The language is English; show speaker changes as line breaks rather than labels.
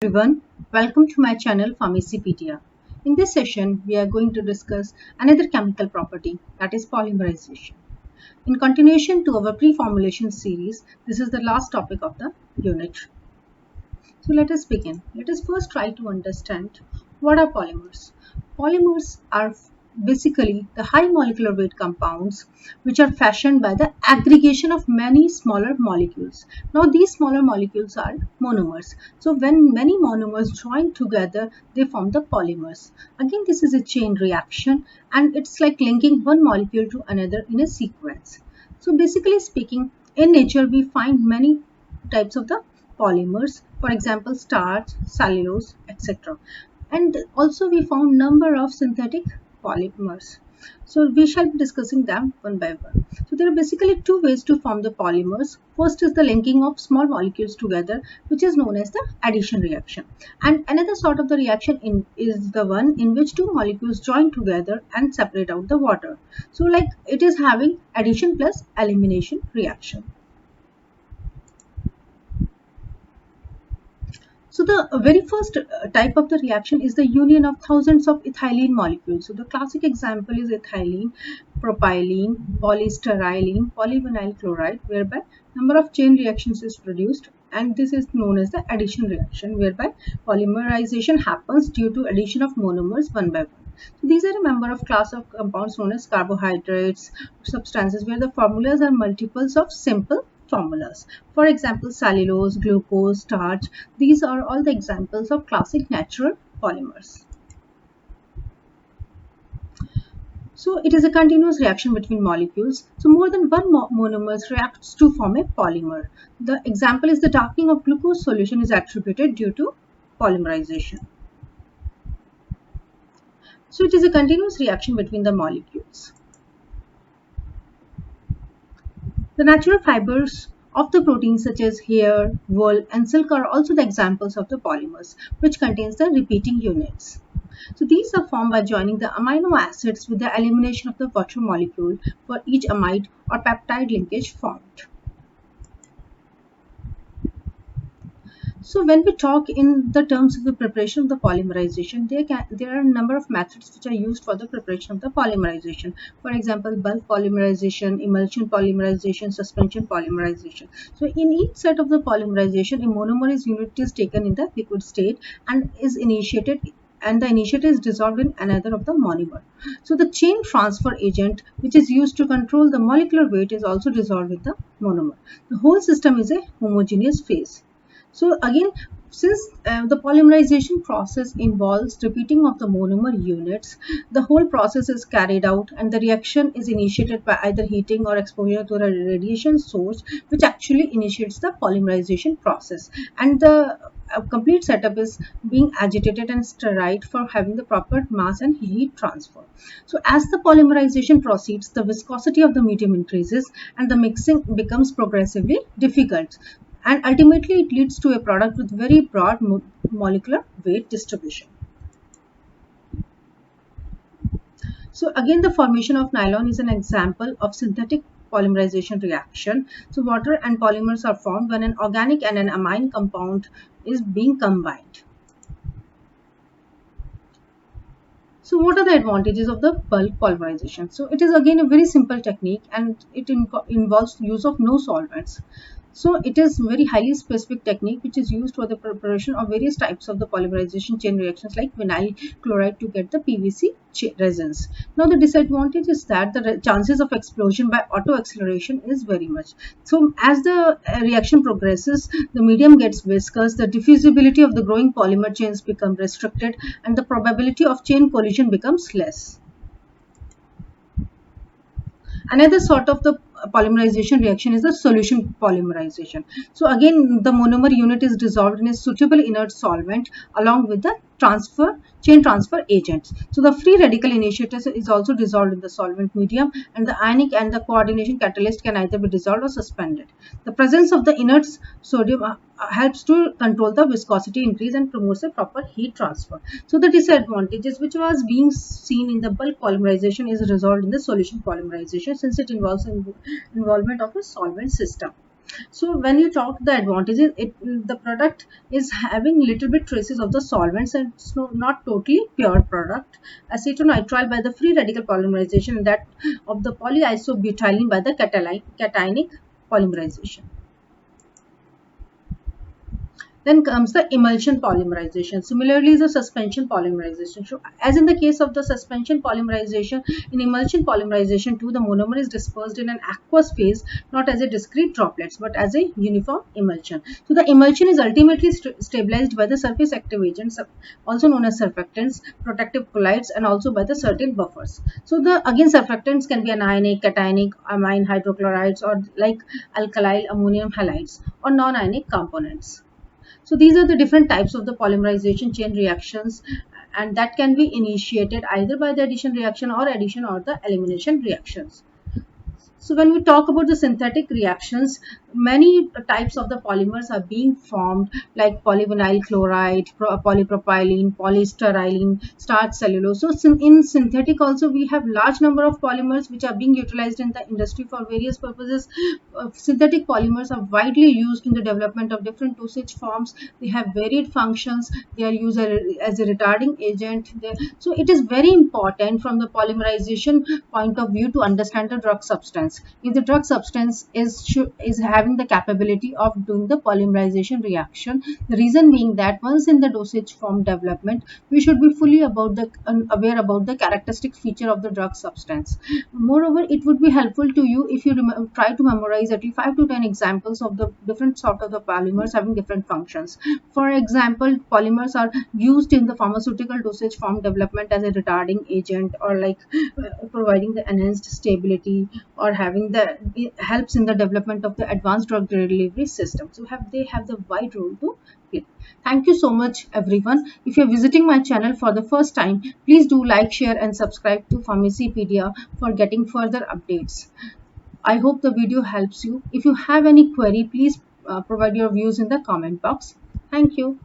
Everyone, welcome to my channel Pharmacypedia. In this session, we are going to discuss another chemical property, that is polymerization. In continuation to our pre-formulation series, this is the last topic of the unit. So let us begin. Let us first try to understand what are polymers. Polymers are basically the high molecular weight compounds which are fashioned by the aggregation of many smaller molecules. Now these smaller molecules are monomers. So when many monomers join together, they form the polymers. Again, this is a chain reaction and it's like linking one molecule to another in a sequence. So basically speaking, in nature we find many types of the polymers, for example starch, cellulose, etc. And also we found number of synthetic polymers. So we shall be discussing them one by one. So there are basically two ways to form the polymers. First is the linking of small molecules together, which is known as the addition reaction. And another sort of the reaction is the one in which two molecules join together and separate out the water. So like it is having addition plus elimination reaction. So the very first type of the reaction is the union of thousands of ethylene molecules. So the classic example is ethylene, propylene, polystyrylene, polyvinyl chloride, whereby number of chain reactions is produced, and this is known as the addition reaction, whereby polymerization happens due to addition of monomers one by one. So these are a member of class of compounds known as carbohydrates, substances where the formulas are multiples of simple formulas. For example, cellulose, glucose, starch, these are all the examples of classic natural polymers. So it is a continuous reaction between molecules. So more than one monomer reacts to form a polymer. The example is the darkening of glucose solution is attributed due to polymerization. So it is a continuous reaction between the molecules. The natural fibers of the proteins such as hair, wool and silk are also the examples of the polymers which contains the repeating units. So these are formed by joining the amino acids with the elimination of the water molecule for each amide or peptide linkage formed. So when we talk in the terms of the preparation of the polymerization, there are a number of methods which are used for the preparation of the polymerization. For example, bulk polymerization, emulsion polymerization, suspension polymerization. So in each set of the polymerization, a monomer unit is taken in the liquid state and is initiated, and the initiator is dissolved in another of the monomer. So the chain transfer agent which is used to control the molecular weight is also dissolved in the monomer. The whole system is a homogeneous phase. So again, since the polymerization process involves repeating of the monomer units, the whole process is carried out and the reaction is initiated by either heating or exposure to a radiation source, which actually initiates the polymerization process. And the complete setup is being agitated and stirred for having the proper mass and heat transfer. So as the polymerization proceeds, the viscosity of the medium increases and the mixing becomes progressively difficult, and ultimately it leads to a product with very broad molecular weight distribution. So again, the formation of nylon is an example of synthetic polymerization reaction. So water and polymers are formed when an organic and an amine compound is being combined. So what are the advantages of the bulk polymerization? So it is again a very simple technique and it involves use of no solvents. So it is very highly specific technique which is used for the preparation of various types of the polymerization chain reactions like vinyl chloride to get the PVC resins. Now the disadvantage is that the chances of explosion by auto acceleration is very much. So as the reaction progresses, the medium gets viscous, the diffusibility of the growing polymer chains become restricted and the probability of chain collision becomes less. Another sort of the polymerization reaction is the solution polymerization. So again, the monomer unit is dissolved in a suitable inert solvent along with the chain transfer agents. So the free radical initiator is also dissolved in the solvent medium, and the ionic and the coordination catalyst can either be dissolved or suspended. The presence of the inert sodium helps to control the viscosity increase and promotes a proper heat transfer. So the disadvantages which was being seen in the bulk polymerization is resolved in the solution polymerization since it involves involvement of a solvent system. So when you talk the advantages, the product is having little bit traces of the solvents, and it's not totally pure product. Acetonitrile by the free radical polymerization, and that of the polyisobutylene by the cationic polymerization. Then comes the emulsion polymerization. Similarly, the suspension polymerization. So, as in the case of the suspension polymerization, in emulsion polymerization too, the monomer is dispersed in an aqueous phase, not as a discrete droplets, but as a uniform emulsion. So, the emulsion is ultimately stabilized by the surface active agents, also known as surfactants, protective colloids, and also by the certain buffers. So, the again surfactants can be anionic, cationic, amine hydrochlorides, or like alkyl ammonium halides, or non-ionic components. So these are the different types of the polymerization chain reactions, and that can be initiated either by the addition reaction or the elimination reactions. So when we talk about the synthetic reactions, many types of the polymers are being formed, like polyvinyl chloride, polypropylene, polystyrene, starch cellulose. So in synthetic also we have large number of polymers which are being utilized in the industry for various purposes. Synthetic polymers are widely used in the development of different dosage forms. They have varied functions. They are used as a retarding agent. So it is very important from the polymerization point of view to understand the drug substance. If the drug substance is having the capability of doing the polymerization reaction, the reason being that once in the dosage form development, we should be fully aware about the characteristic feature of the drug substance. Moreover, it would be helpful to you if you try to memorize at least 5 to 10 examples of the different sort of the polymers having different functions. For example, polymers are used in the pharmaceutical dosage form development as a retarding agent, or like providing the enhanced stability, or having the it helps in the development of the advanced drug delivery system. So they have the wide role to play. Thank you so much, everyone. If you're visiting my channel for the first time, please do like, share, and subscribe to Pharmacypedia for getting further updates. I hope the video helps you. If you have any query, please provide your views in the comment box. Thank you.